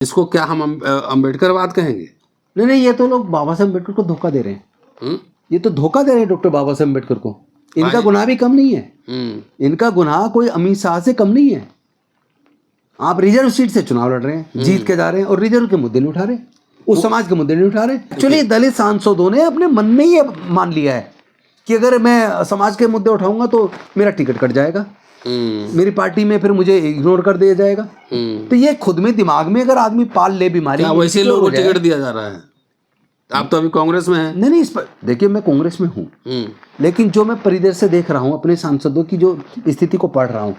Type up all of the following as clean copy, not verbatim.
इसको क्या हम अम्बेडकरवाद कहेंगे? नहीं नहीं, ये तो लोग बाबा साहब अम्बेडकर को धोखा दे रहे हैं। ये तो धोखा दे रहे हैं डॉक्टर बाबा साहब अम्बेडकर को। इनका गुनाह भी कम नहीं है। इनका गुनाह कोई अमित शाह से कम नहीं है। आप रिजर्व सीट से चुनाव लड़ रहे हैं, जीत के जा रहे हैं और रिजर्व के मुद्दे नहीं उठा रहे, उस समाज के मुद्दे नहीं उठा रहे। एक्चुअली दलित सांसदों ने अपने मन में ये मान लिया है कि अगर मैं समाज के मुद्दे उठाऊंगा तो मेरा टिकट कट जाएगा, मेरी पार्टी में फिर मुझे इग्नोर कर दिया जाएगा। तो ये खुद में दिमाग में अगर आदमी पाल ले बीमारी, वैसे लोगों को टिकट दिया जा रहा है। आप तो अभी कांग्रेस में हैं। नहीं, इस पर देखिए, मैं कांग्रेस में हूँ, लेकिन जो मैं परिदृश्य से देख रहा हूँ, अपने सांसदों की जो स्थिति को पढ़ रहा हूँ,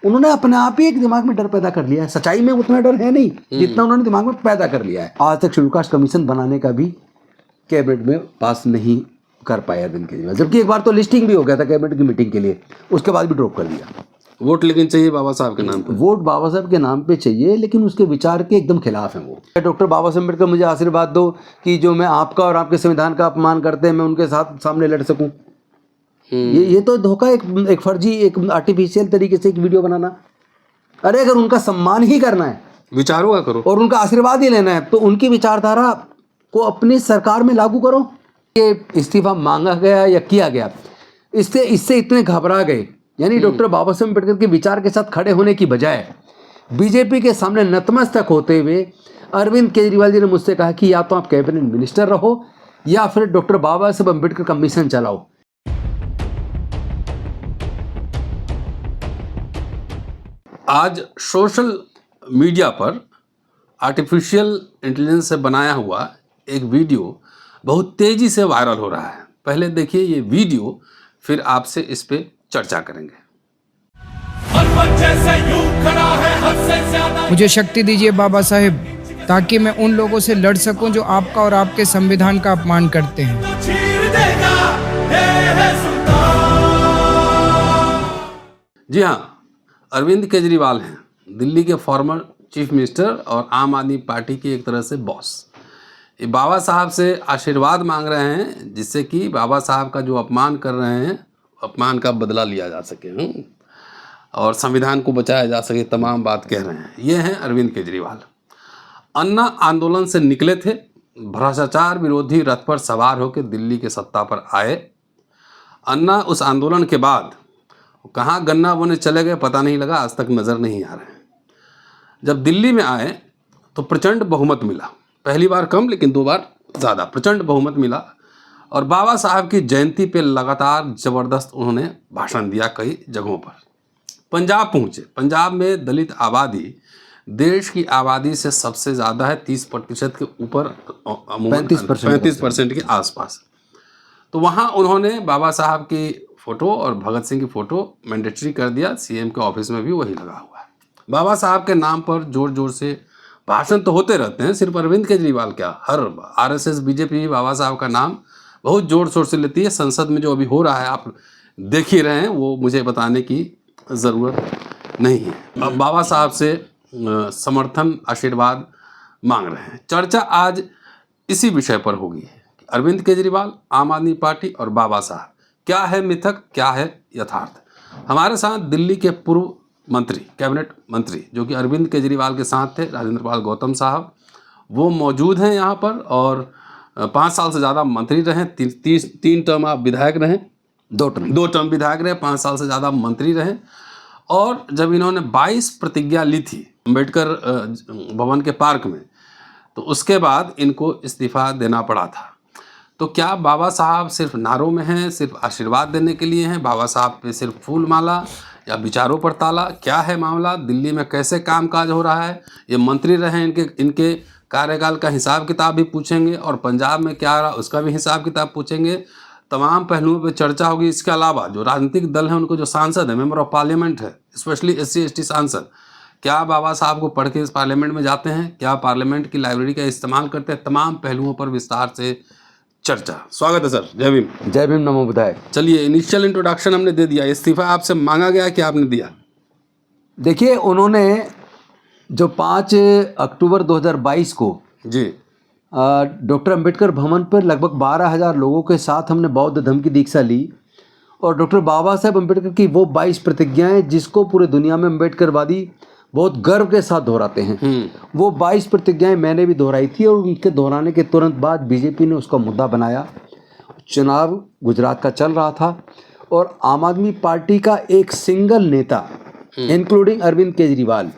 उन्होंने अपने आप ही एक दिमाग में डर पैदा कर लिया है। सच्चाई में उतना डर है नहीं जितना उन्होंने दिमाग में पैदा कर लिया है। आज तक शेड्यूल कास्ट कमीशन बनाने का भी कैबिनेट में पास नहीं कर पाया अरविंद केजरीवाल, जबकि एक बार तो लिस्टिंग भी हो गया था कैबिनेट की मीटिंग के लिए, उसके बाद भी ड्रॉप कर दिया। वोट लेकिन चाहिए बाबा साहब के नाम पे। वोट बाबा साहब के नाम पे चाहिए, लेकिन उसके विचार के एकदम खिलाफ है वो। डॉक्टर बाबा साहब अम्बेडकर, मुझे आशीर्वाद दो कि जो मैं आपका और आपके संविधान का अपमान करते हैं मैं उनके साथ सामने लड़ सकूं। ये तो धोखा, एक फर्जी, एक आर्टिफिशियल तरीके से एक वीडियो बनाना। अरे अगर उनका सम्मान ही करना है, विचारों का करो और उनका आशीर्वाद ही लेना है, तो उनकी विचारधारा को अपनी सरकार में लागू करो। ये इस्तीफा मांगा गया या किया गया, इससे इतने घबरा गए, यानी डॉक्टर बाबा साहब अम्बेडकर के विचार के साथ खड़े होने की बजाय बीजेपी के सामने नतमस्तक होते हुए अरविंद केजरीवाल जी ने मुझसे कहा कि या तो आप कैबिनेट मिनिस्टर रहो या फिर डॉक्टर बाबा साहब अम्बेडकर का मिशन चलाओ। आज सोशल मीडिया पर आर्टिफिशियल इंटेलिजेंस से बनाया हुआ एक वीडियो बहुत तेजी से वायरल हो रहा है। पहले देखिए ये वीडियो, फिर आपसे इस पे चर्चा करेंगे। मुझे शक्ति दीजिए बाबा साहेब, ताकि मैं उन लोगों से लड़ सकूं जो आपका और आपके संविधान का अपमान करते हैं। जी हाँ, अरविंद केजरीवाल हैं दिल्ली के फॉर्मर चीफ मिनिस्टर और आम आदमी पार्टी के एक तरह से बॉस। ये बाबा साहब से आशीर्वाद मांग रहे हैं, जिससे कि बाबा साहब का जो अपमान कर रहे हैं, अपमान का बदला लिया जा सके और संविधान को बचाया जा सके, तमाम बात कह रहे हैं। ये हैं अरविंद केजरीवाल। अन्ना आंदोलन से निकले थे, भ्रष्टाचार विरोधी रथ पर सवार होकर दिल्ली के सत्ता पर आए। अन्ना उस आंदोलन के बाद कहाँ गन्ना बोने चले गए पता नहीं लगा, आज तक नज़र नहीं आ रहे। जब दिल्ली में आए तो प्रचंड बहुमत मिला, पहली बार कम लेकिन दो बार ज़्यादा प्रचंड बहुमत मिला, और बाबा साहब की जयंती पे लगातार ज़बरदस्त उन्होंने भाषण दिया कई जगहों पर। पंजाब पहुँचे, पंजाब में दलित आबादी देश की आबादी से सबसे ज़्यादा है, 30% के ऊपर, 35% के आसपास। तो वहाँ उन्होंने बाबा साहब की फ़ोटो और भगत सिंह की फ़ोटो मैंडेटरी कर दिया, सीएम के ऑफिस में भी वही लगा हुआ है। बाबा साहब के नाम पर जोर जोर से भाषण तो होते रहते हैं, सिर्फ अरविंद केजरीवाल क्या, हर आरएसएस बीजेपी भी बाबा साहब का नाम बहुत जोर शोर से लेती है। संसद में जो अभी हो रहा है आप देख ही रहे हैं, वो मुझे बताने की ज़रूरत नहीं है। अब बाबा साहब से समर्थन आशीर्वाद मांग रहे हैं। चर्चा आज इसी विषय पर होगी, अरविंद केजरीवाल, आम आदमी पार्टी और बाबा साहब, क्या है मिथक, क्या है यथार्थ। हमारे साथ दिल्ली के पूर्व मंत्री, कैबिनेट मंत्री जो कि अरविंद केजरीवाल के साथ थे, राजेंद्र पाल गौतम साहब, वो मौजूद हैं यहाँ पर, और 5 साल से ज़्यादा मंत्री रहे, 3 टर्म आप विधायक रहे, 2 टर्म विधायक रहे, 5 साल से ज़्यादा मंत्री रहे। और जब इन्होंने 22 प्रतिज्ञा ली थी अम्बेडकर भवन के पार्क में, तो उसके बाद इनको इस्तीफा देना पड़ा था। तो क्या बाबा साहब सिर्फ नारों में हैं, सिर्फ आशीर्वाद देने के लिए हैं? बाबा साहब पे सिर्फ फूल माला या विचारों पर ताला? क्या है मामला? दिल्ली में कैसे कामकाज हो रहा है? ये मंत्री रहे, इनके कार्यकाल का हिसाब किताब भी पूछेंगे, और पंजाब में क्या रहा उसका भी हिसाब किताब पूछेंगे। तमाम पहलुओं पे चर्चा होगी। इसके अलावा जो राजनीतिक दल हैं, उनको जो सांसद है, मेंबर ऑफ पार्लियामेंट है, स्पेशली SC ST सांसद, क्या बाबा साहब को पढ़ के इस पार्लियामेंट में जाते हैं? क्या पार्लियामेंट की लाइब्रेरी का इस्तेमाल करते हैं? तमाम पहलुओं पर विस्तार से चर्चा। स्वागत है सर। जय भीम। जय भीम, नमो बुद्धाय। चलिए, इनिशियल इंट्रोडक्शन हमने दे दिया, इस्तीफा आपसे मांगा गया कि आपने दिया? देखिए, उन्होंने जो 5 अक्टूबर 2022 को जी डॉक्टर अंबेडकर भवन पर लगभग 12,000 लोगों के साथ हमने बौद्ध धर्म की दीक्षा ली, और डॉक्टर बाबा साहब अंबेडकर की वो 22 प्रतिज्ञाएं जिसको पूरे दुनिया में अंबेडकरवादी बहुत गर्व के साथ दोहराते हैं। वो 22 प्रतिज्ञाएं मैंने भी दोहराई थी और उनके दोहराने के तुरंत बाद बीजेपी ने उसका मुद्दा बनाया। चुनाव गुजरात का चल रहा था और आम आदमी पार्टी का एक सिंगल नेता इंक्लूडिंग अरविंद केजरीवाल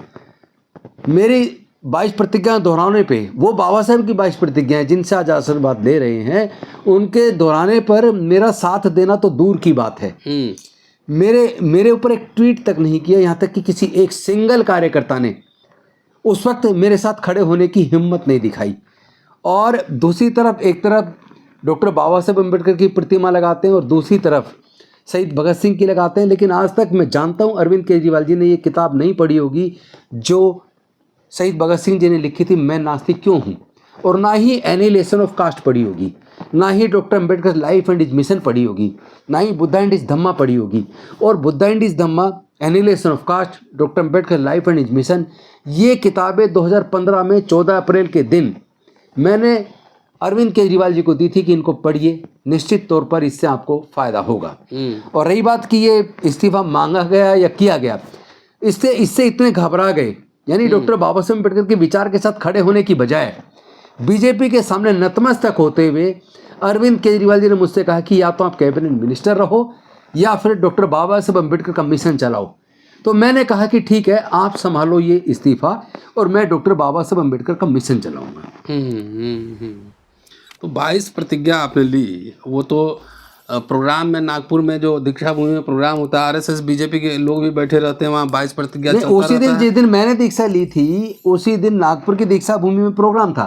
मेरी 22 प्रतिज्ञाएं दोहराने पे, वो बाबा साहब की 22 प्रतिज्ञाएं जिनसे आज आशीर्वाद ले रहे हैं, उनके दोहराने पर मेरा साथ देना तो दूर की बात है, मेरे ऊपर एक ट्वीट तक नहीं किया। यहाँ तक कि किसी एक सिंगल कार्यकर्ता ने उस वक्त मेरे साथ खड़े होने की हिम्मत नहीं दिखाई। और दूसरी तरफ, एक तरफ डॉक्टर बाबा साहब अम्बेडकर की प्रतिमा लगाते हैं और दूसरी तरफ शहीद भगत सिंह की लगाते हैं। लेकिन आज तक मैं जानता हूँ अरविंद केजरीवाल जी ने ये किताब नहीं पढ़ी होगी जो शहीद भगत सिंह जी ने लिखी थी, मैं नास्तिक क्यों हूँ, और ना ही एनिहिलेशन ऑफ कास्ट पढ़ी होगी, ना ही doctor Ambedkar life and his mission पढ़ी होगी, ना ही बुद्धा एंड हिज धम्मा पढ़ी होगी। और Buddha and his Dhamma, annihilation of caste, doctor Ambedkar life and his mission, ये किताबें 2015 में 14 अप्रैल के दिन मैंने अरविंद केजरीवाल जी को दी थी कि इनको पढ़िए, निश्चित तौर पर इससे आपको फ़ायदा होगा। और रही बात कि ये इस्तीफा मांगा गया या किया गया, इससे इतने घबरा गए, यानी डॉक्टर बाबा साहब अम्बेडकर के विचार के साथ खड़े होने की बजाय बीजेपी के सामने नतमस्तक होते हुए अरविंद केजरीवाल जी ने मुझसे कहा कि या तो आप कैबिनेट मिनिस्टर रहो या फिर डॉक्टर बाबा साहब अम्बेडकर का मिशन चलाओ। तो मैंने कहा कि ठीक है, आप संभालो ये इस्तीफा और मैं डॉक्टर बाबा साहब अम्बेडकर का मिशन चलाऊंगा। तो 22 प्रतिज्ञा आपने ली, वो तो प्रोग्राम में नागपुर में जो दीक्षा भूमि में प्रोग्राम होता है, आरएसएस बीजेपी के लोग भी बैठे रहते हैं वहाँ, 22 प्रतिज्ञा चलता उसी दिन रहता है। जिस दिन मैंने दीक्षा ली थी उसी दिन नागपुर की दीक्षा भूमि में प्रोग्राम था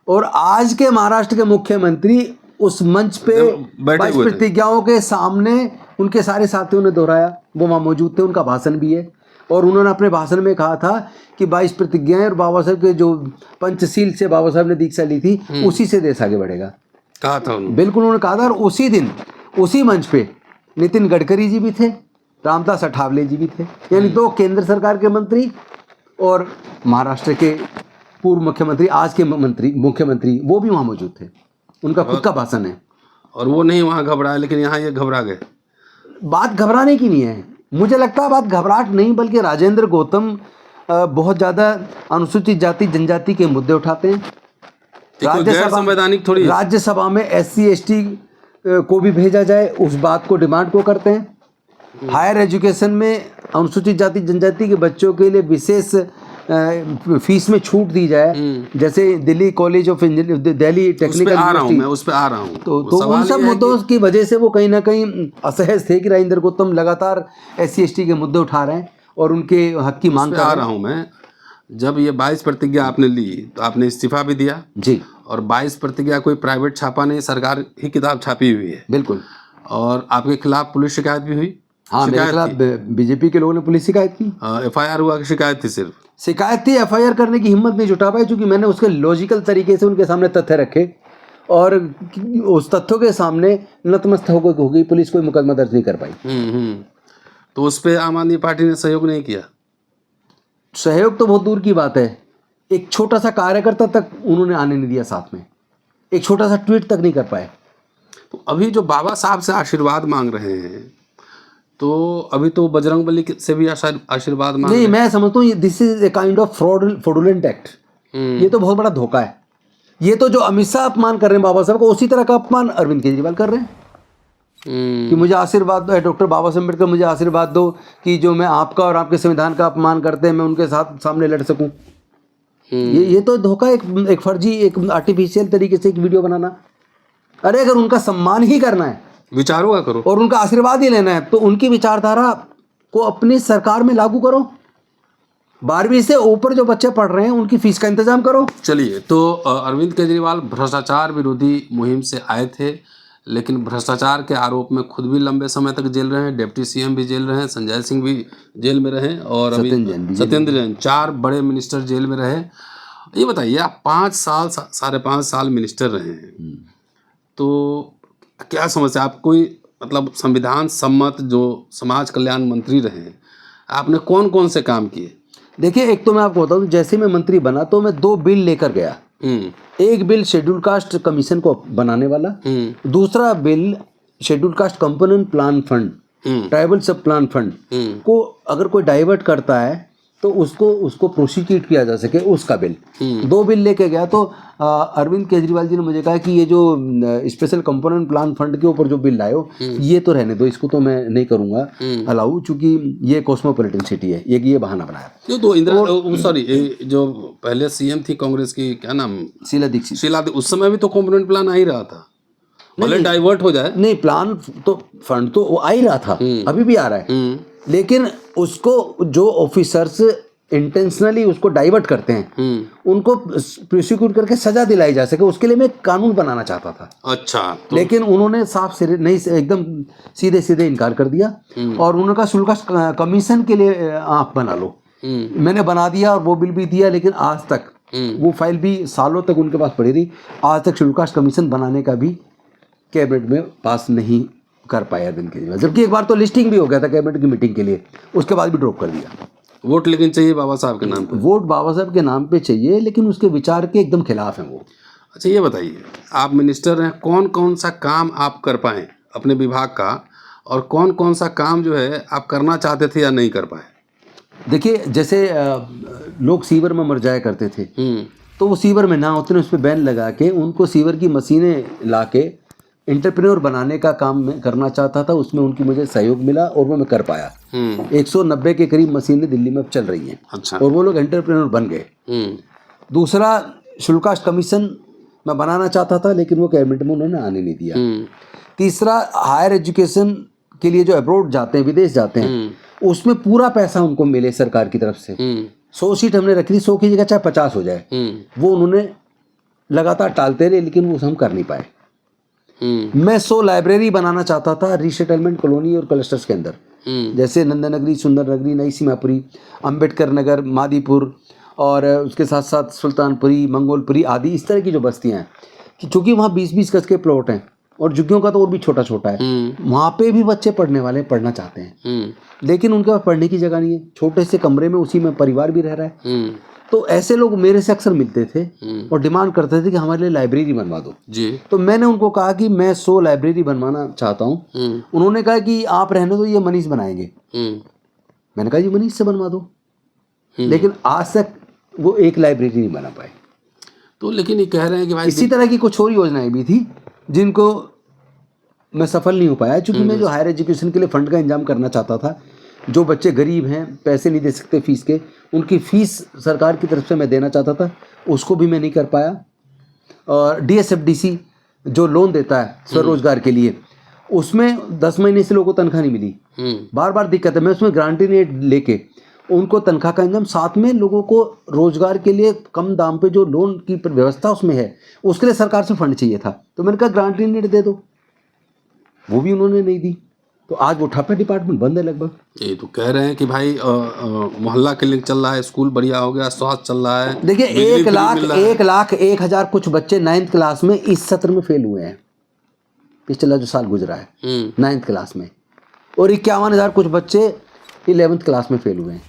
और आज के महाराष्ट्र के मुख्यमंत्री उस मंच पे 22 प्रतिज्ञाओं के सामने उनके सारे साथियों ने दोहराया, वो वहाँ मौजूद थे, उनका भाषण भी है। और उन्होंने अपने भाषण में कहा था कि 22 प्रतिज्ञाएं और बाबा साहब के जो पंचशील से बाबा साहब ने दीक्षा ली थी उसी से देश आगे बढ़ेगा, कहा था उन्होंने। बिल्कुल उन्होंने कहा था। और उसी दिन उसी मंच पे नितिन गडकरी जी भी थे, रामदास अठावले जी भी थे, यानी 2 केंद्र सरकार के मंत्री और महाराष्ट्र के पूर्व मुख्यमंत्री, आज के मुख्यमंत्री, वो भी वहाँ मौजूद थे। उनका खुद का भाषण है। और वो नहीं वहाँ घबराए, लेकिन यहाँ ये घबरा गए। बात घबराने की नहीं है, मुझे लगता है बात घबराहट नहीं, बल्कि राजेंद्र गौतम बहुत ज़्यादा अनुसूचित जाति जनजाति के मुद्दे उठाते हैं। संवैधानिक थोड़ी, राज्यसभा में SC ST को भी भेजा जाए, उस बात को डिमांड को करते हैं। हायर एजुकेशन में अनुसूचित जाति जनजाति के बच्चों के लिए विशेष फीस में छूट दी जाए, जैसे Delhi college of Delhi technical university. मैं उस पे आ रहा हूँ। तो उन सब मुद्दों की वजह से वो कहीं ना कहीं असहज थे कि राजेंद्र गौतम लगातार SC ST के मुद्दे उठा रहे हैं और उनके हक की मांग कर रहे हैं। आ रहा हूँ मैं। जब ये 22 प्रतिज्ञा आपने ली तो आपने इस्तीफा भी दिया जी, और 22 प्रतिज्ञा कोई प्राइवेट छापा नहीं, सरकार ही किताब छापी हुई है। बिल्कुल। और आपके खिलाफ पुलिस शिकायत भी हुई? हाँ, मेरे खिलाफ बीजेपी के लोगों ने पुलिस शिकायत की। FIR हुआ कि शिकायत थी? सिर्फ शिकायत थी, FIR करने की हिम्मत नहीं जुटा पाई, क्योंकि मैंने उसके लॉजिकल तरीके से उनके सामने तथ्य रखे और उस तथ्यों के सामने नतमस्तक हो गई पुलिस, कोई मुकदमा दर्ज नहीं कर पाई। तो उस पर आम आदमी पार्टी ने सहयोग नहीं किया? सहयोग तो बहुत दूर की बात है, एक छोटा सा कार्यकर्ता तक उन्होंने आने नहीं दिया साथ में, एक छोटा सा ट्वीट तक नहीं कर पाए। तो अभी जो बाबा साहब से आशीर्वाद मांग रहे हैं, तो अभी तो बजरंगबली से भी आशीर्वाद मांग नहीं, मैं समझता हूँ this is a kind of fraudulent act. ये तो बहुत बड़ा धोखा है। ये तो जो अमित शाह अपमान कर रहे हैं बाबा साहब को, उसी तरह का अपमान अरविंद केजरीवाल कर रहे हैं कि मुझे आशीर्वाद दो, डॉक्टर बाबा साहब अम्बेडकर मुझे आशीर्वाद दो कि जो मैं आपका और आपके संविधान का अपमान करते हैं मैं उनके साथ सामने लड़ सकूं। ये तो धोखा, एक फर्जी, एक आर्टिफिशियल तरीके से एक वीडियो बनाना। अरे अगर उनका सम्मान ही करना है, विचारों का करो और उनका आशीर्वाद ही लेना है, तो उनकी विचारधारा को अपनी सरकार में लागू करो। 12वीं से ऊपर जो बच्चे पढ़ रहे हैं उनकी फीस का इंतजाम करो। चलिए, तो अरविंद केजरीवाल भ्रष्टाचार विरोधी मुहिम से आए थे, लेकिन भ्रष्टाचार के आरोप में खुद भी लंबे समय तक जेल रहे हैं, डिप्टी CM भी जेल रहे हैं, संजय सिंह भी जेल में रहे, और अभी सत्येंद्र जैन, 4 बड़े मिनिस्टर जेल में रहे। ये बताइए, आप 5 साल 5.5 साल मिनिस्टर रहे हैं, तो क्या समस्या? आप कोई मतलब संविधान सम्मत जो समाज कल्याण मंत्री रहे हैं, आपने कौन कौन से काम किए? देखिए, एक तो मैं आपको बताऊं, जैसे मैं मंत्री बना तो मैं 2 बिल लेकर गया। एक बिल शेड्यूल कास्ट कमीशन को बनाने वाला, दूसरा bill schedule caste component plan fund, tribal सब प्लान फंड को अगर कोई डाइवर्ट करता है तो उसको प्रोसिक्यूट किया जा सके उसका बिल। 2 बिल लेके गया तो अरविंद केजरीवाल जी ने मुझे कहा कि ये जो स्पेशल कंपोनेंट प्लान फंड के ऊपर जो बिल लाए हो ये तो रहने दो, इसको तो मैं नहीं करूंगा अलाउ, चूंकि ये कॉस्मोपॉलिटन सिटी है, ये बहाना बनाया। तो इंदिरा सॉरी जो पहले सीएम थी कांग्रेस की, क्या नाम, शीला दीक्षित, उस समय भी तो कंपोनेंट प्लान आ ही रहा था, भले डाइवर्ट हो जाए। नहीं, प्लान तो फंड तो वो आ ही रहा था, अभी भी आ रहा है, लेकिन उसको जो ऑफिसर्स इंटेंशनली उसको डाइवर्ट करते हैं उनको प्रोसिक्यूट करके सजा दिलाई जा सके, उसके लिए मैं कानून बनाना चाहता था। अच्छा, तो लेकिन उन्होंने साफ सिरे नहीं, एकदम सीधे सीधे इनकार कर दिया और उन्होंने कहा शुल्क कमीशन के लिए आप बना लो। मैंने बना दिया और वो बिल भी दिया, लेकिन आज तक वो फाइल भी सालों तक उनके पास पड़ी रही, आज तक शुल्क कमीशन बनाने का भी कैबिनेट में पास नहीं कर पाया अरविंद केजरीवाल, जबकि एक बार तो लिस्टिंग भी हो गया था कैबिनेट की मीटिंग के लिए, उसके बाद भी ड्रॉप कर दिया। वोट लेकिन चाहिए बाबा साहब के नाम पे, वोट बाबा साहब के नाम पे चाहिए, लेकिन उसके विचार के एकदम खिलाफ हैं वो। अच्छा, ये बताइए, आप मिनिस्टर हैं, कौन कौन सा काम आप कर पाए अपने विभाग का, और कौन कौन सा काम जो है आप करना चाहते थे या नहीं कर पाए? देखिए, जैसे लोग सीवर में मर जाया करते थे, तो वो सीवर में ना होते, उस पर बैन लगा के उनको सीवर की मशीनें ला के एंटरप्रेन्योर बनाने का काम मैं करना चाहता था। उसमें उनकी मुझे सहयोग मिला और वो मैं कर पाया। 190 के करीब मशीनें दिल्ली में अब चल रही हैं। अच्छा। और वो लोग एंटरप्रेन्योर बन गए। दूसरा, शुल्क कमीशन मैं बनाना चाहता था, लेकिन वो कैबिनेट में उन्होंने आने नहीं दिया। तीसरा, हायर एजुकेशन के लिए जो अब्रॉड जाते हैं, विदेश जाते हैं, उसमें पूरा पैसा उनको मिले सरकार की तरफ से। 100 सीट हमने रखी थी, 100 की जगह चाहे 50 हो जाए, वो उन्होंने लगातार टालते रहे, लेकिन वो हम कर नहीं पाए। मैं 100 लाइब्रेरी बनाना चाहता था रीसेटलमेंट कॉलोनी और क्लस्टर्स के अंदर, जैसे नंदनगरी, सुंदर नगरी, नई सीमापुरी, अंबेडकर नगर, मादीपुर और उसके साथ साथ सुल्तानपुरी, मंगोलपुरी आदि, इस तरह की जो बस्तियां हैं, कि चूंकि वहाँ 20-20 गज के प्लॉट हैं और झुग्गियों का तो और भी छोटा छोटा है, वहाँ पे भी बच्चे पढ़ने वाले पढ़ना चाहते हैं, लेकिन उनके पास पढ़ने की जगह नहीं है, छोटे से कमरे में उसी में परिवार भी रह रहा है। तो ऐसे लोग मेरे से अक्सर मिलते थे और डिमांड करते थे कि हमारे लिए लाइब्रेरी बनवा दो जी। तो मैंने उनको कहा कि मैं 100 लाइब्रेरी बनवाना चाहता हूँ। उन्होंने कहा कि आप रहने दो, ये मनीष बनाएंगे। मैंने कहा जी मनीष से बनवा दो, लेकिन आज तक वो एक लाइब्रेरी नहीं बना पाए। तो लेकिन ये कह रहे हैं कि भाई इसी तरह की कुछ और योजनाएं भी थी जिनको मैं सफल नहीं हो पाया, क्योंकि मैं जो हायर एजुकेशन के लिए फंड का इंतजाम करना चाहता था, जो बच्चे गरीब हैं, पैसे नहीं दे सकते फीस के, उनकी फीस सरकार की तरफ से मैं देना चाहता था, उसको भी मैं नहीं कर पाया। और DSFDC जो लोन देता है स्वरोजगार के लिए, उसमें 10 महीने से लोगों को तनख्वाह नहीं मिली, बार बार दिक्कत है। मैं उसमें गारंटी रेट लेके उनको तनख्वाह का इंतजाम, साथ में लोगों को रोजगार के लिए कम दाम पे जो लोन की व्यवस्था उसमें है, उसके लिए सरकार से फंड चाहिए था, तो मैंने कहा गारंटी रेट दे दो, वो भी उन्होंने नहीं दी। तो आज वो ठप्पा डिपार्टमेंट बंद है लगभग। ये तो कह रहे हैं कि भाई मोहल्ला क्लिनिक चल रहा है, स्कूल बढ़िया हो गया, स्वास्थ्य चल रहा है। देखिए, 1,01,000 कुछ बच्चे 9th क्लास में इस सत्र में फेल हुए हैं, पिछला जो साल गुजरा है 9th क्लास में, और 51,000 कुछ बच्चे 11th क्लास में फेल हुए हैं।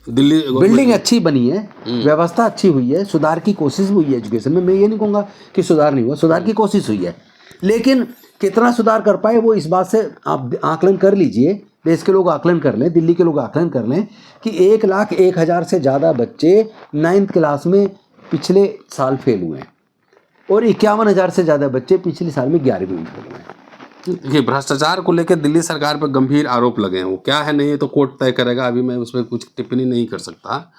दिल्ली बिल्डिंग अच्छी बनी है, व्यवस्था अच्छी हुई है, सुधार की कोशिश हुई है एजुकेशन में। मैं ये नहीं कहूँगा कि सुधार नहीं हुआ, सुधार की कोशिश हुई है, लेकिन कितना सुधार कर पाए वो इस बात से आप आकलन कर लीजिए, देश के लोग आकलन कर लें, दिल्ली के लोग आकलन कर लें कि 1,01,000 से ज़्यादा बच्चे 9th क्लास में पिछले साल फेल हुए हैं और 51,000 से ज़्यादा बच्चे पिछले साल में 11वीं में फेल हुए हैं। देखिए, भ्रष्टाचार को लेकर दिल्ली सरकार पर गंभीर आरोप लगे हैं। वो क्या है नहीं है तो कोर्ट तय करेगा, अभी मैं उस पर कुछ टिप्पणी नहीं कर सकता।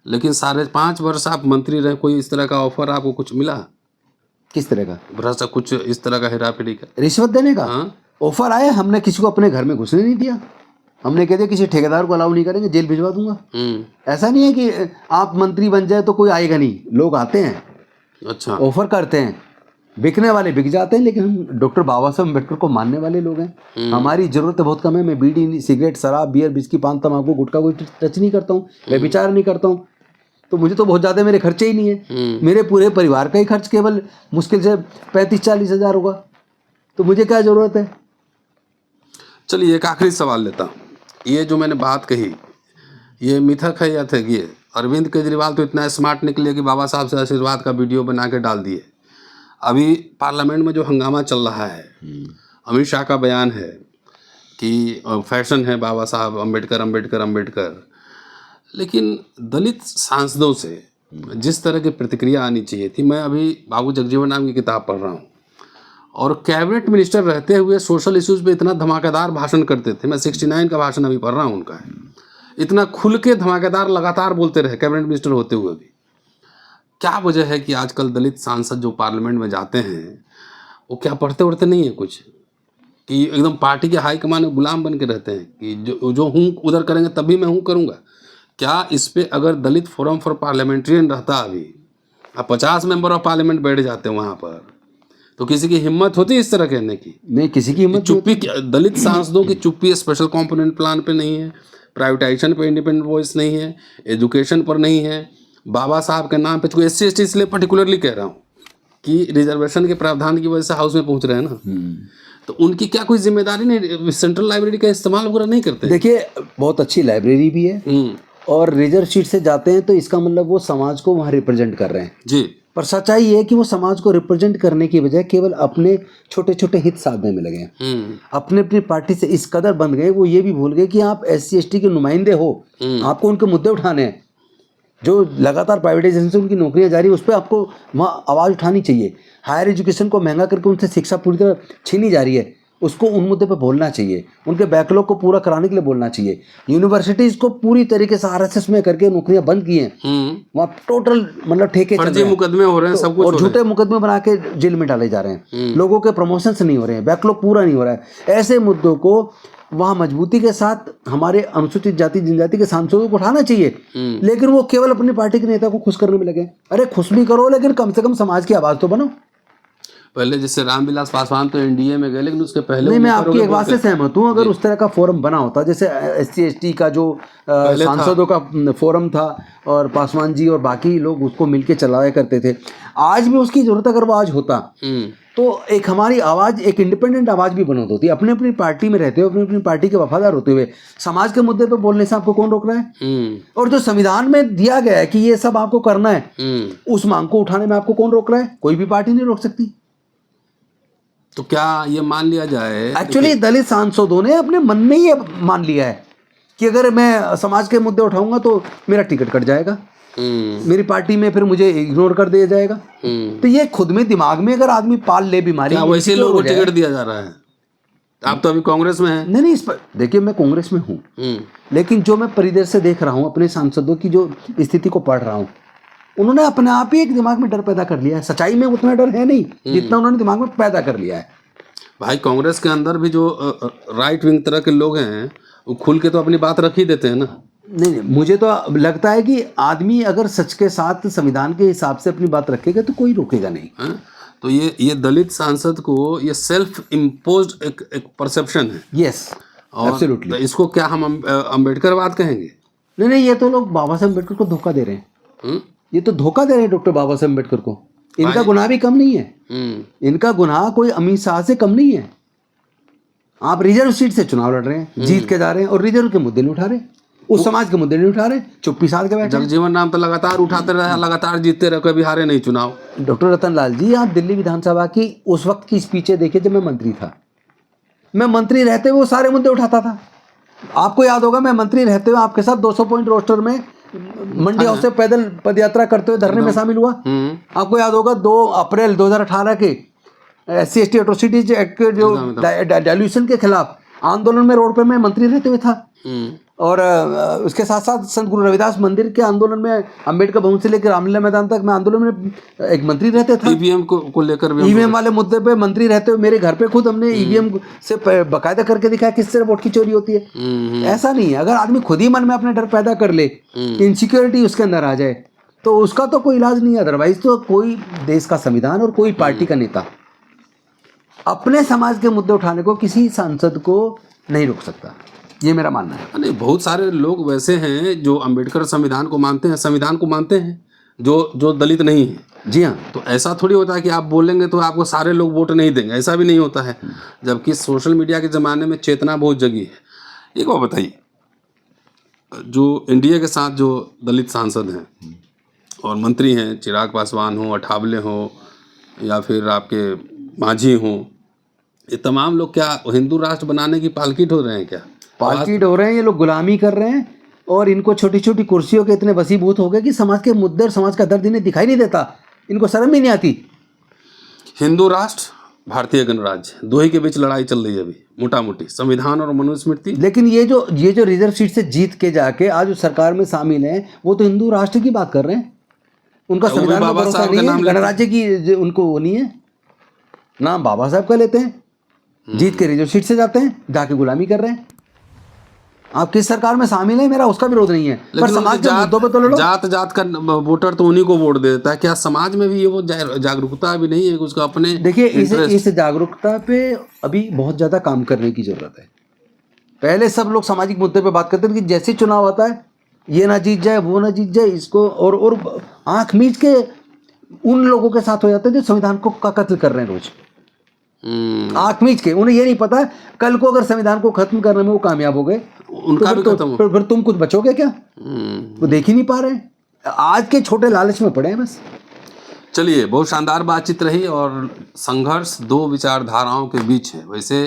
लेकिन 5.5 वर्ष आप मंत्री रहे, कोई इस तरह का ऑफर आपको कुछ मिला? किस तरह का? भ्रष्टाचार, कुछ इस तरह का हेराफेरी का, रिश्वत देने का? हाँ? ऑफर आया, हमने किसी को अपने घर में घुसने नहीं दिया। हमने कह दिया किसी ठेकेदार को अलाउ नहीं करेंगे, जेल भिजवा दूंगा। ऐसा नहीं है कि आप मंत्री बन जाए तो कोई आएगा नहीं, लोग आते हैं, अच्छा, ऑफर करते हैं, बिकने वाले बिक जाते हैं, लेकिन हम डॉक्टर बाबा साहब अम्बेडकर को मानने वाले लोग हैं। हमारी जरूरत बहुत कम है। मैं बीड़ी, सिगरेट, शराब, बियर, बिस्की, पान, तम्बाकू, गुटखा कोई टच नहीं करता हूँ, मैं विचार नहीं करता हूँ, तो मुझे तो बहुत ज़्यादा मेरे खर्चे ही नहीं है। मेरे पूरे परिवार का ही खर्च केवल मुश्किल से 35-40 हज़ार होगा, तो मुझे क्या ज़रूरत है। चलिए एक आखिरी सवाल लेता हूँ। ये जो मैंने बात कही, ये मिथक है या थे? ये अरविंद केजरीवाल तो इतना स्मार्ट निकले कि बाबा साहब से आशीर्वाद का वीडियो बना के डाल दिए। अभी पार्लियामेंट में जो हंगामा चल रहा है, अमित शाह का बयान है कि फैशन है बाबा साहब, अम्बेडकर अम्बेडकर अम्बेडकर। लेकिन दलित सांसदों से जिस तरह की प्रतिक्रिया आनी चाहिए थी, मैं अभी बाबू जगजीवन राम की किताब पढ़ रहा हूँ और कैबिनेट मिनिस्टर रहते हुए सोशल इश्यूज़ पे इतना धमाकेदार भाषण करते थे। मैं 69 का भाषण अभी पढ़ रहा हूँ उनका, इतना खुल के धमाकेदार लगातार बोलते रहे कैबिनेट मिनिस्टर होते हुए भी। क्या वजह है कि आजकल दलित सांसद जो पार्लियामेंट में जाते हैं वो क्या पढ़ते उढ़ते नहीं है कुछ, कि एकदम पार्टी के हाईकमान में गुलाम बन के रहते हैं कि जो हूँ उधर करेंगे तभी मैं हूँ करूँगा। क्या इस पे अगर दलित फोरम फॉर पार्लियामेंट्रियन रहता अभी, अब 50 मेंबर ऑफ पार्लियामेंट बैठ जाते हैं वहाँ पर, तो किसी की हिम्मत होती इस तरह कहने की? नहीं, किसी की हिम्मत चुप्पी, दलित सांसदों की चुप्पी स्पेशल कंपोनेंट प्लान पे नहीं है, प्राइवेटाइजेशन पे इंडिपेंडेंट वॉइस नहीं है, एजुकेशन पर नहीं है, बाबा साहब के नाम पे कोई SC ST, इसलिए पर्टिकुलरली कह रहा हूँ कि रिजर्वेशन के प्रावधान की वजह से हाउस में पहुँच रहे हैं ना, तो उनकी क्या कोई जिम्मेदारी नहीं? सेंट्रल लाइब्रेरी का इस्तेमाल वगैरह नहीं करते? देखिए, बहुत अच्छी लाइब्रेरी भी है और रिजर्व सीट से जाते हैं तो इसका मतलब वो समाज को वहाँ रिप्रेजेंट कर रहे हैं जी। पर सच्चाई ये है कि वो समाज को रिप्रेजेंट करने की बजाय केवल अपने छोटे छोटे हित साधने में लगे हैं। अपने अपनी पार्टी से इस कदर बंध गए, वो ये भी भूल गए कि आप SC ST के नुमाइंदे हो, आपको उनके मुद्दे उठाने हैं। जो लगातार प्राइवेटाइजेशन से उनकी नौकरियां जारी, उस पर आपको वहाँ आवाज़ उठानी चाहिए। हायर एजुकेशन को महंगा करके उनसे शिक्षा पूरी तरह छीनी जा रही है, उसको उन मुद्दे पर बोलना चाहिए। उनके बैकलॉग को पूरा कराने के लिए बोलना चाहिए। यूनिवर्सिटीज़ को पूरी तरीके से RSS में करके नौकरियां बंद की हैं, वहाँ टोटल मतलब ठेके चल रहे हैं, मुकदमे हो रहे हैं, सब कुछ और झूठे मुकदमे बना के जेल में डाले जा रहे हैं। लोगों के प्रमोशंस नहीं हो रहे हैं, बैकलॉग पूरा नहीं हो रहा है। ऐसे मुद्दों को वहाँ मजबूती के साथ हमारे अनुसूचित जाति जनजाति के सांसदों को उठाना चाहिए, लेकिन वो केवल अपनी पार्टी के नेता को खुश करने में लगे। अरे खुश भी करो, लेकिन कम से कम समाज की आवाज़ तो बनो। पहले जैसे रामविलास पासवान तो NDA में गए, लेकिन उसके पहले नहीं, मैं आपकी एक बात से सहमत हूँ। अगर उस तरह का फोरम बना होता, जैसे SC ST का जो सांसदों का फोरम था और पासवान जी और बाकी लोग उसको मिलके चलाया करते थे, आज भी उसकी जरूरत अगर वो आज होता तो एक हमारी आवाज़, एक इंडिपेंडेंट आवाज़ भी बनोती होती। अपनी अपनी पार्टी में रहते हुए, अपनी अपनी पार्टी के वफादार होते हुए समाज के मुद्दे पर बोलने से आपको कौन रोक रहा है? और जो संविधान में दिया गया है कि ये सब आपको करना है, उस मांग को उठाने में आपको कौन रोक रहा है? कोई भी पार्टी नहीं रोक सकती। तो क्या ये मान लिया जाए, एक्चुअली दलित सांसदों ने अपने मन में ये मान लिया है कि अगर मैं समाज के मुद्दे उठाऊंगा तो मेरा टिकट कट जाएगा, मेरी पार्टी में फिर मुझे इग्नोर कर दिया जाएगा। तो ये खुद में दिमाग में अगर आदमी पाल ले बीमारी, वैसे लोगों को टिकट दिया जा रहा है? आप तो अभी कांग्रेस में हैं। नहीं, इस पर देखिए, मैं कांग्रेस में हूँ, लेकिन जो मैं परिदृश्य से देख रहा हूँ, अपने सांसदों की जो स्थिति को पढ़ रहा हूँ, उन्होंने अपने आप ही एक दिमाग में डर पैदा कर लिया है। सच्चाई में उतना डर है नहीं जितना उन्होंने दिमाग में पैदा कर लिया है। भाई, कांग्रेस के अंदर भी जो राइट विंग तरह के लोग हैं वो खुल के तो अपनी बात रख ही देते हैं ना। नहीं, मुझे तो लगता है कि आदमी अगर सच के साथ संविधान के हिसाब से अपनी बात रखेगा तो कोई रोकेगा नहीं। तो ये दलित सांसद को ये सेल्फ इम्पोज्ड एक परसेप्शन है। Yes, absolutely. तो इसको क्या हम अम्बेडकरवाद कहेंगे? नहीं, ये तो लोग बाबा साहब अम्बेडकर को धोखा दे रहे हैं। ये तो धोखा दे रहे हैं डॉक्टर बाबा साहब अम्बेडकर को। इनका गुनाह भी कम नहीं है। इनका गुनाह कोई अमित शाह से कम नहीं है। आप रिजर्व सीट से चुनाव लड़ रहे हैं, जीत के जा रहे हैं और रिजर्व के मुद्दे नहीं उठा रहे, उस समाज के मुद्दे नहीं उठा रहे, चुप्पी साध के बैठे। जगजीवन राम तो लगातार उठाते रहे, लगातार जीतते रहे, कभी हारे नहीं चुनाव। डॉक्टर रतन लाल जी, आप दिल्ली विधानसभा की उस वक्त की स्पीचें देखिए जब मैं मंत्री था। मैं मंत्री रहते हुए वो सारे मुद्दे उठाता था। आपको याद होगा, मैं मंत्री रहते हुए आपके साथ 200 पॉइंट रोस्टर में मंडी हाउस से पैदल पदयात्रा करते हुए धरने में शामिल हुआ। आपको याद होगा 2 अप्रैल 2018 के SC ST एट्रोसिटीज एक्ट के जो डायल्यूशन के खिलाफ आंदोलन में रोड पे मैं मंत्री रहते हुए था। और उसके साथ साथ संत गुरु रविदास मंदिर के आंदोलन में, अम्बेडकर भवन से लेकर रामलीला मैदान तक मैं आंदोलन में एक मंत्री रहते था। EVM को लेकर भी, EVM वाले मुद्दे पे मंत्री रहते हुए मेरे घर पे खुद हमने EVM से बाकायदा करके दिखाया किस तरह वोट की चोरी होती है। ऐसा नहीं है, अगर आदमी खुद ही मन में अपने डर पैदा कर ले, इनसिक्योरिटी उसके अंदर आ जाए, तो उसका तो कोई इलाज नहीं है। अदरवाइज तो कोई देश का संविधान और कोई पार्टी का नेता अपने समाज के मुद्दे उठाने को किसी सांसद को नहीं रोक सकता, ये मेरा मानना है। नहीं, बहुत सारे लोग वैसे हैं जो अंबेडकर संविधान को मानते हैं, जो दलित नहीं है। जी हाँ। तो ऐसा थोड़ी होता है कि आप बोलेंगे तो आपको सारे लोग वोट नहीं देंगे, ऐसा भी नहीं होता है। जबकि सोशल मीडिया के ज़माने में चेतना बहुत जगी है। एक बात बताइए, जो NDA के साथ जो दलित सांसद हैं और मंत्री हैं, चिराग पासवान हो, अठावले हो या फिर आपके मांझी हों, ये तमाम लोग क्या हिंदू राष्ट्र बनाने की पालकी ढो रहे हैं? क्या पालकी ढो रहे हैं? ये लोग गुलामी कर रहे हैं और इनको छोटी छोटी कुर्सियों के इतने वसीभूत हो गए कि समाज के मुद्दे और समाज का दर्द इन्हें दिखाई नहीं देता, इनको शर्म ही नहीं आती। हिंदू राष्ट्र, भारतीय गणराज्य, दो ही के बीच लड़ाई चल रही है अभी मोटा मोटी, संविधान और मनुस्मृति। लेकिन ये जो रिजर्व सीट से जीत के जाके आज उस सरकार में शामिल हैं, वो तो हिंदू राष्ट्र की बात कर रहे हैं। उनका वो भी संविधान में बाबा भरोसा साहब का नहीं है, नाम लेते हैं। गणराज्य की उनको वो नहीं है, नाम बाबा साहब का लेते हैं, जीत के रिजर्व सीट से जाते हैं, जाके गुलामी कर रहे हैं। आप किस सरकार में शामिल है, मेरा उसका विरोध नहीं है, पर लेकिन समाज उनके के मुद्दों पे तो लड़ो। जात जात का वोटर तो उन्हीं को वोट दे देता है। क्या समाज में भी ये वो जागरूकता भी नहीं है कि उसका अपने देखिए interest- इस जागरूकता पे अभी बहुत ज़्यादा काम करने की ज़रूरत है। पहले सब लोग सामाजिक मुद्दे पे बात करते थे कि जैसे चुनाव आता है ये ना जीत जाए वो ना जीत जाए, इसको और आंख मीच के उन लोगों के साथ हो जाते हैं जो संविधान को का कत्ल कर रहे हैं रोज, आंख मीच के। उन्हें ये नहीं पता कल को अगर संविधान को खत्म करने में वो कामयाब हो गए उनका भी खत्म हो। फिर तुम कुछ बचोगे क्या? वो देख ही नहीं पा रहे हैं, आज के छोटे लालच में पड़े हैं बस। चलिए, बहुत शानदार बातचीत रही और संघर्ष दो विचारधाराओं के बीच है। वैसे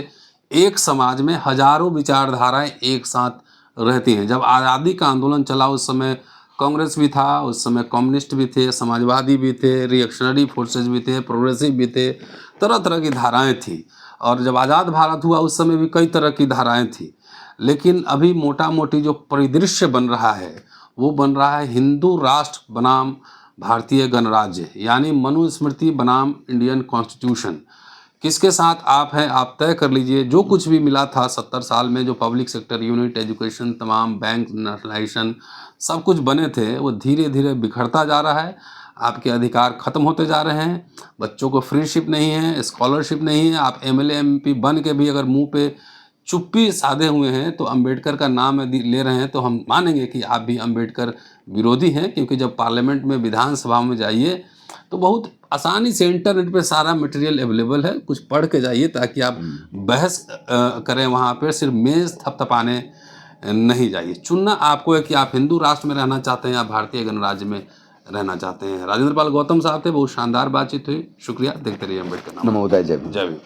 एक समाज में हजारों विचारधाराएं एक साथ रहती हैं। जब आज़ादी का आंदोलन चला उस समय कांग्रेस भी था, उस समय कम्युनिस्ट भी थे, समाजवादी भी थे, रिएक्शनरी फोर्सेज भी थे, प्रोग्रेसिव भी थे, तरह तरह की धाराएं थी। और जब आज़ाद भारत हुआ उस समय भी कई तरह की धाराएं थी। लेकिन अभी मोटा मोटी जो परिदृश्य बन रहा है वो बन रहा है हिंदू राष्ट्र बनाम भारतीय गणराज्य, यानी मनुस्मृति बनाम इंडियन कॉन्स्टिट्यूशन। किसके साथ आप हैं, आप तय कर लीजिए। जो कुछ भी मिला था 70 साल में, जो पब्लिक सेक्टर यूनिट, एजुकेशन, तमाम बैंक नेशनलाइजेशन सब कुछ बने थे, वो धीरे धीरे बिखरता जा रहा है। आपके अधिकार खत्म होते जा रहे हैं। बच्चों को फ्रीशिप नहीं है, स्कॉलरशिप नहीं है। आप एमएलए एमपी बन के भी अगर मुंह पे चुप्पी साधे हुए हैं तो अंबेडकर का नाम ले रहे हैं तो हम मानेंगे कि आप भी अंबेडकर विरोधी हैं। क्योंकि जब पार्लियामेंट में, विधानसभा में जाइए तो बहुत आसानी से इंटरनेट पे सारा मटेरियल अवेलेबल है, कुछ पढ़ के जाइए ताकि आप बहस करें। वहाँ पर सिर्फ मेज़ थपथपाने नहीं जाइए। चुनना आपको है कि आप हिंदू राष्ट्र में रहना चाहते हैं या भारतीय गणराज्य में रहना चाहते हैं। राजेंद्र पाल गौतम साहब थे, बहुत शानदार बातचीत हुई। शुक्रिया, देखते रहिए अम्बेडकर नामा। नमोदय, जय भीम। जय भीम।